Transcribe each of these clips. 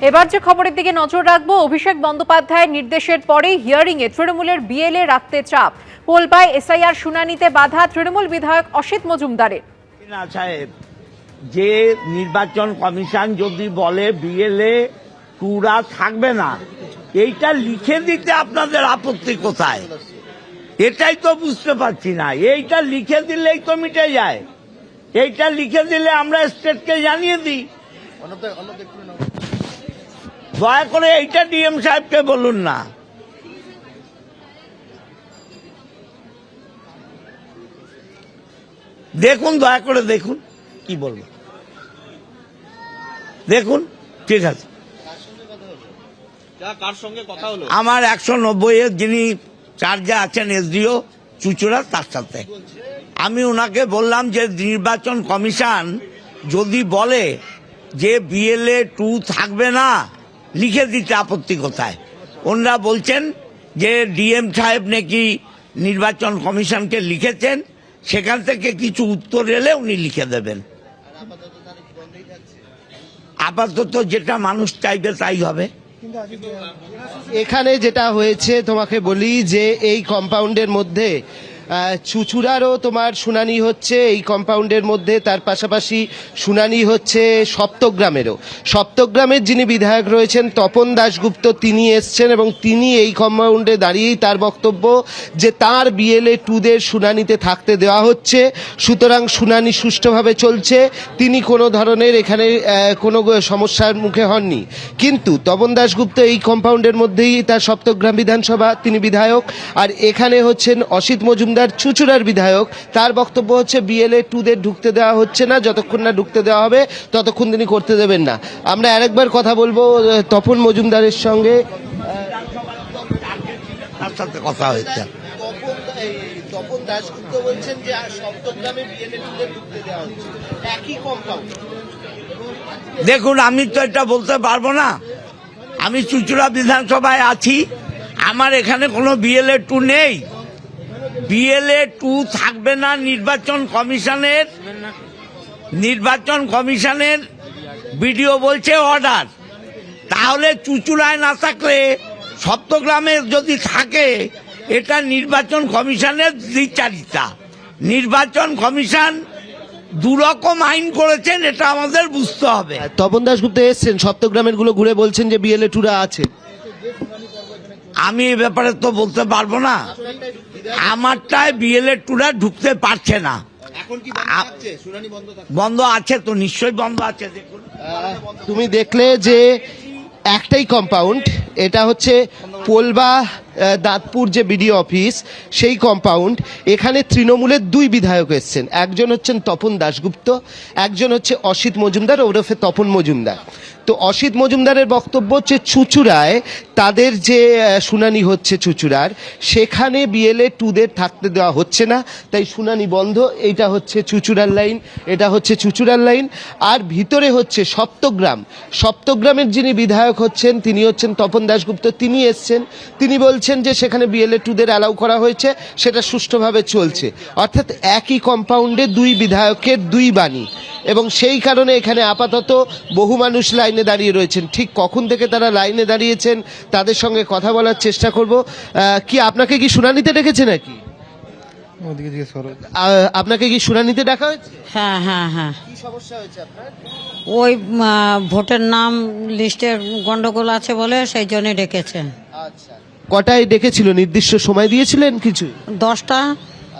এবার যে খবরের দিকে নজর রাখবো, অভিষেক বন্দ্যোপাধ্যায়ের নির্দেশের পরেই হিয়ারিংয়ে তৃণমূলের বিএলএ রাখতে চাপ। পোলবায় এসআইআর শুনানিতে বাধা তৃণমূল বিধায়ক অসিত মজুমদারের। না সাহেব, যে নির্বাচন কমিশন যদি বলে বিএলএ টুরা থাকবে না, এইটা লিখে দিতে আপনাদের আপত্তি কোথায়? এটাই তো বুঝতে পারছি না। এইটা লিখে দিলেই তো মিটে যায়। এইটা লিখে দিলে আমরা স্টেটকে জানিয়ে দিই। দয়া করে এইটা ডিএম সাহেবকে বলুন না। দেখুন, দয়া করে দেখুন কি বলবো, দেখুন। ঠিক আছে, কার সঙ্গে কথা হলো? আমার 190 যিনি চার্জে আছেন এসডিও চুচুড়া, তার সাথে আমি ওনাকে বললাম যে নির্বাচন কমিশন যদি বলে যে বিএলএ 2 থাকবে না, লিখে দিতে আপত্তি কোথায়? ওনারা বলছেন যে ডিএম সাহেব নাকি নির্বাচন কমিশনকে লিখেছেন, সেখান থেকে কিছু উত্তর এলে উনি লিখে দেবেন। আপাতত যেটা মানুষ চাইবে তাই হবে। এখানে যেটা হয়েছে তোমাকে বলি যে এই কম্পাউন্ডের মধ্যে চুচুড়ারও তোমার শুনানি হচ্ছে এই কম্পাউন্ডের মধ্যে, তার পাশাপাশি শুনানি হচ্ছে সপ্তগ্রামের যিনি বিধায়ক রয়েছেন তপন দাশগুপ্ত, তিনি এসছেন এবং তিনি এই কম্পাউন্ডে দাঁড়িয়েই তার বক্তব্য যে তার বিএলএ 2দের শুনানিতে থাকতে দেওয়া হচ্ছে, সুতরাং শুনানি সুষ্ঠুভাবে চলছে, তিনি কোনো ধরনের এখানে কোনো সমস্যার মুখে হননি। কিন্তু তপন দাশগুপ্ত এই কম্পাউন্ডের মধ্যেই তার সপ্তগ্রাম বিধানসভা, তিনি বিধায়ক, আর এখানে হচ্ছেন অসিত মজুমদার চুচুড়ার বিধায়ক, তার বক্তব্য হচ্ছে বিএলএ 2দের ঢুকতে দেওয়া হচ্ছে না, যতক্ষণ না ঢুকতে দেওয়া হবে ততক্ষণ তিনি করতে দেবেন না। আমরা আরেকবার কথা বলবো তপন মজুমদারের সঙ্গে। তার সাথে কথা হয়েছে। তপন দাশগুপ্ত বলছেন যে সপ্তগ্রামে বিএলএ 2দের ঢুকতে দেওয়া হচ্ছে, একই কম্পাউন্ড। দেখুন, আমি তো এটা বলতে পারবো না। আমি চুচুড়া বিধানসভায় আছি, আমার এখানে কোনো বিএলএ 2 নেই। বিএলএ 2 থাকবে না নির্বাচন কমিশনের ভিডিও বলছে অর্ডার। তাহলে চুচুড়ায় না থাকলে সপ্তগ্রামে যদি থাকে, এটা নির্বাচন কমিশনের দ্বিচারিতা। নির্বাচন কমিশন দুরকম আইন করেছেন, এটা আমাদের বুঝতে হবে। তপন দাশগুপ্ত এসছেন সপ্তগ্রামের গুলো ঘুরে বলছেন যে বিএলএ 2রা আছে। আমি এ ব্যাপারে তো বলতে পারবো না। আমারটায় বিএলএ 2রা ঢুকতে পারছে না। এখন কি শুনানি বন্ধ আছে তো, নিশ্চয়ই বন্ধ আছে। দেখুন, তুমি দেখলে যে একটাই কম্পাউন্ড, এটা হচ্ছে পোলবা দাঁতপুর যে বিডিও অফিস, সেই কম্পাউন্ড। এখানে তৃণমূলের 2 বিধায়ক এসছেন, একজন হচ্ছেন তপন দাশগুপ্ত, একজন হচ্ছে অসিত মজুমদার ওরফে তপন মজুমদার। তো অসিত মজুমদারের বক্তব্য হচ্ছে চুচুড়ায় তাদের যে শুনানি হচ্ছে চুচুড়ার, সেখানে বিএলএ 2দের থাকতে দেওয়া হচ্ছে না, তাই শুনানি বন্ধ। এইটা হচ্ছে চুচুড়ার লাইন, এটা হচ্ছে চুচুড়ার লাইন। আর ভিতরে হচ্ছে সপ্তগ্রামের যিনি বিধায়ক হচ্ছেন তিনি হচ্ছেন তপন দাশগুপ্ত, তিনি এসছেন, তিনি বলছেন যে সেখানে বিএলএ 2দের অ্যালাউ করা হয়েছে, সেটা সুষ্ঠুভাবে চলছে। অর্থাৎ একই কম্পাউন্ডে 2 বিধায়কের 2 বাণী, এবং সেই কারণে এখানে আপাতত বহু মানুষ লাইনে দাঁড়িয়ে রয়েছেন। ঠিক কখন থেকে তারা লাইনে দাঁড়িয়েছেন তাদের সঙ্গে কথা বলার চেষ্টা করব। কি আপনাকে কি শুনানিতে ডেকেছে নাকি? আপনাকে কি শুনানিতে ডাকা হয়েছে? হ্যাঁ হ্যাঁ হ্যাঁ। কি সমস্যা হয়েছে আপনার? ওই ভোটের নাম লিস্টের গন্ডগোল আছে বলে সেই জন্য ডেকেছে। আচ্ছা, কটায় ডেকেছিল? নির্দিষ্ট সময় দিয়েছিলেন কিছু? 10টা।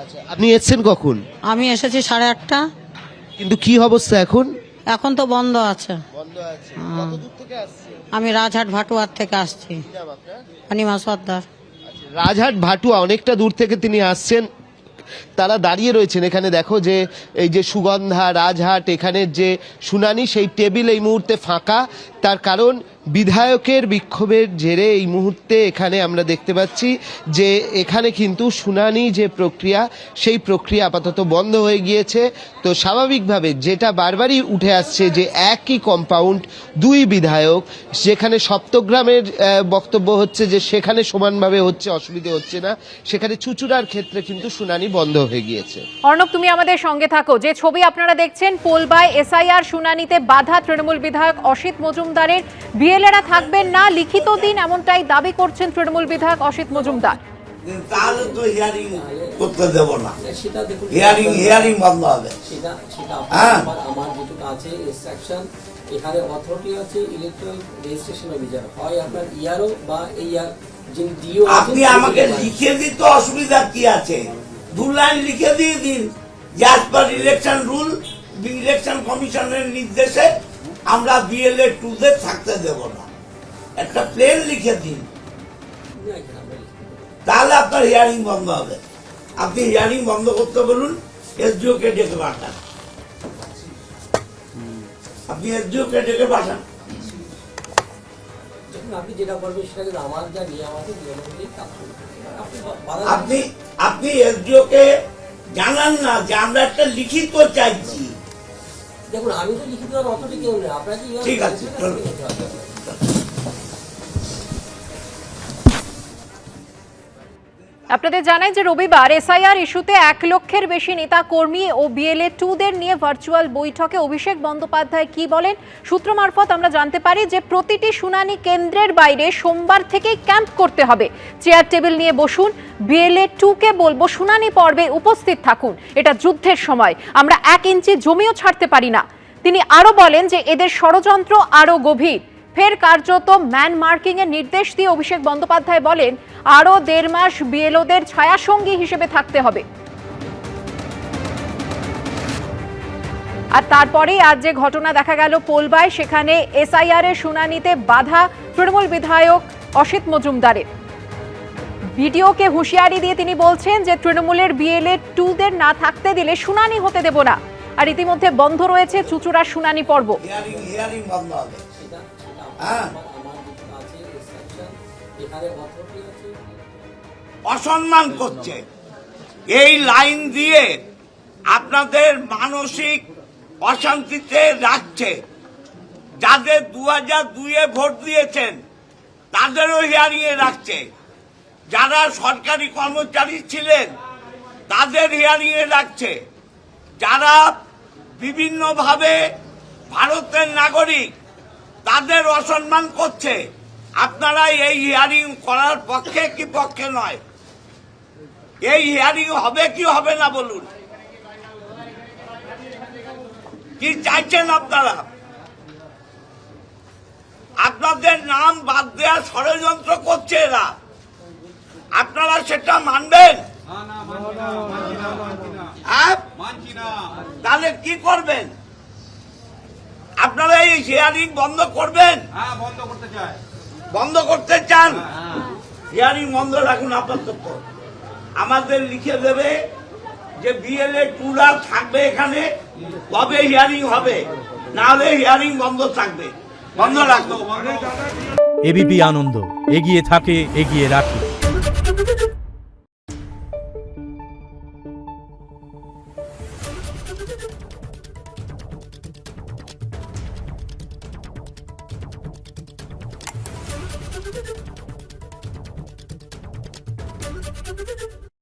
আচ্ছা, আপনি এসেছেন কখন? আমি এসেছি 8:30টা। কিন্তু কি অবস্থা এখন? এখন তো বন্ধ আছে। বন্ধ আছে। কত দূর থেকে আসছেন? আমি রাজহাট ভাটুয়ার থেকে আসছি। কি নাম আপনার? অনিমা সর্দার। রাজহাট ভাটুয়া, অনেকটা দূর থেকে তিনি আসছেন। তারা দাঁড়িয়ে রয়েছেন এখানে। দেখো যে এই যে সুগন্ধা, রাজহাট, এখানের যে শুনানি, সেই টেবিল এই মুহূর্তে ফাঁকা। তার কারণ বিধায়কের বিক্ষোভের জেরে এই মুহূর্তে এখানে আমরা দেখতে পাচ্ছি যে এখানে কিন্তু শুনানি যে প্রক্রিয়া, সেই প্রক্রিয়া আপাতত বন্ধ হয়ে গিয়েছে। তো স্বাভাবিকভাবে যেটা বারবারই উঠে আসছে যে একই কম্পাউন্ড, 2 বিধায়ক, যেখানে সপ্তগ্রামের বক্তব্য হচ্ছে যে সেখানে সমানভাবে হচ্ছে, অসুবিধে হচ্ছে না, সেখানে চুচুড়ার ক্ষেত্রে কিন্তু শুনানি বন্ধ হয়ে গিয়েছে। অর্ণব, তুমি আমাদের সঙ্গে থাকো। যে ছবি আপনারা দেখছেন, পোলবায় এসআইআর শুনানিতে বাধা তৃণমূল বিধায়ক অসিত মজুমদারের। বিএলএরা থাকবেন না, লিখিত দিন, এমনটাই দাবি করছেন তৃণমূল বিধায়ক অসিত মজুমদার। তাহলে তো হিয়ারিং করতে দেব না, সেটা দেখুন, হিয়ারিং বন্ধ হবে। সেটা হ্যাঁ। আমার যেটুকু আছে ইনস্ট্রাকশন, এখানে অথরিটি আছে ইলেকট্রাল রেজিস্ট্রেশন অফিসার, হয় আপনার ইআরও বা এইআর যিনি ডিও। আপনি আমাকে লিখে দিতে অসুবিধা কি আছে? 2 লাইন লিখে দিয়ে দিন যে as per election rule, election কমিশনের নির্দেশে আমরা বিএলএ 2-দের থাকতে দেব না, একটা প্লেন লিখে দিন, তাহলে আপনার হিয়ারিং বন্ধ হবে। আপনি হিয়ারিং বন্ধ করতে বলুন, এসডিও কে ডেকে পাঠান, আপনি এসডিও কে ডেকে পাঠান। যখন আপনি যেটা করবেন সেটা কিন্তু আমার যা নিয়ম আছে নিয়ম অনুযায়ী কাজ করবেন। আপনি এসডিও কে জানান না যে আমরা একটা লিখিত চাইছি। দেখুন, আমি তো লিখিত অথরিটি কেউ নেই, আপনাকে ঠিক আছে, চলো। আপনাদের জানাই যে রবিবার এসআইআর ইস্যুতে 1 লক্ষের বেশি নেতা কর্মী ও বিএলএ 2-দের নিয়ে ভার্চুয়াল বৈঠকে অভিষেক বন্দ্যোপাধ্যায় কি বলেন। সূত্র মারফত আমরা জানতে পারি যে প্রতিটি শুনানি কেন্দ্রের বাইরে সোমবার থেকেই ক্যাম্প করতে হবে। চেয়ার টেবিল নিয়ে বসুন, বিএলএ 2-কে বলবো শুনানি পর্বে উপস্থিত থাকুন, এটা যুদ্ধের সময়, আমরা 1 ইঞ্চি জমিও ছাড়তে পারি না। তিনি আরো বলেন যে এদের ষড়যন্ত্র আরো গভীর। ফের কার্যত ম্যান মার্কিং এর নির্দেশ দিয়ে অভিষেক বন্দ্যোপাধ্যায় বলেন আরো 1.5 মাস বিএলওদের ছায়াসঙ্গী হিসেবে থাকতে হবে। আর তারপরেই আজ যে ঘটনা দেখা গেল পোলবায়, সেখানে এসআইআর এর শুনানিতে বাধা তৃণমূল বিধায়ক অসিত মজুমদারের। ভিডিওকে হুঁশিয়ারি দিয়ে তিনি বলছেন যে তৃণমূলের বিএলএ 2-দের না থাকতে দিলে শুনানি হতে দেব না। আর ইতিমধ্যে বন্ধ রয়েছে চুঁচুড়ার শুনানি পর্ব। হিয়ারিং বন্ধ হবে। অসম্মান করছে, এই লাইন দিয়ে আপনাদের মানসিক অশান্তিতে রাখছে। যাদের 2002-এ ভোট দিয়েছেন তাদেরও হিয়ারিং এ রাখছে, যারা সরকারি কর্মচারী ছিলেন তাদের হিয়ারিং এ রাখছে, যারা বিভিন্নভাবে ভারতের নাগরিক তাদের অসম্মান করছে। আপনারা এই হিয়ারিং করার পক্ষে কি পক্ষে নয়? এই হিয়ারিং হবে কি হবে না বলুন, কি চাইছেন আপনারা? আপনাদের নাম বাদ দেওয়ার ষড়যন্ত্র করছে এরা, আপনারা সেটা মানবেন? তাহলে কি করবেন? আপনারা এই হিয়ারিং বন্ধ করবেন? বন্ধ করতে চান? হিয়ারিং বন্ধ রাখুন আপাতত। আমাদের লিখে দেবে যে বিএলএ 2-রা থাকবে এখানে, তবে হিয়ারিং হবে, না হলে হিয়ারিং বন্ধ থাকবে। বন্ধ রাখুন। এবিপি আনন্দ, এগিয়ে থাকে, এগিয়ে রাখে। Thank you.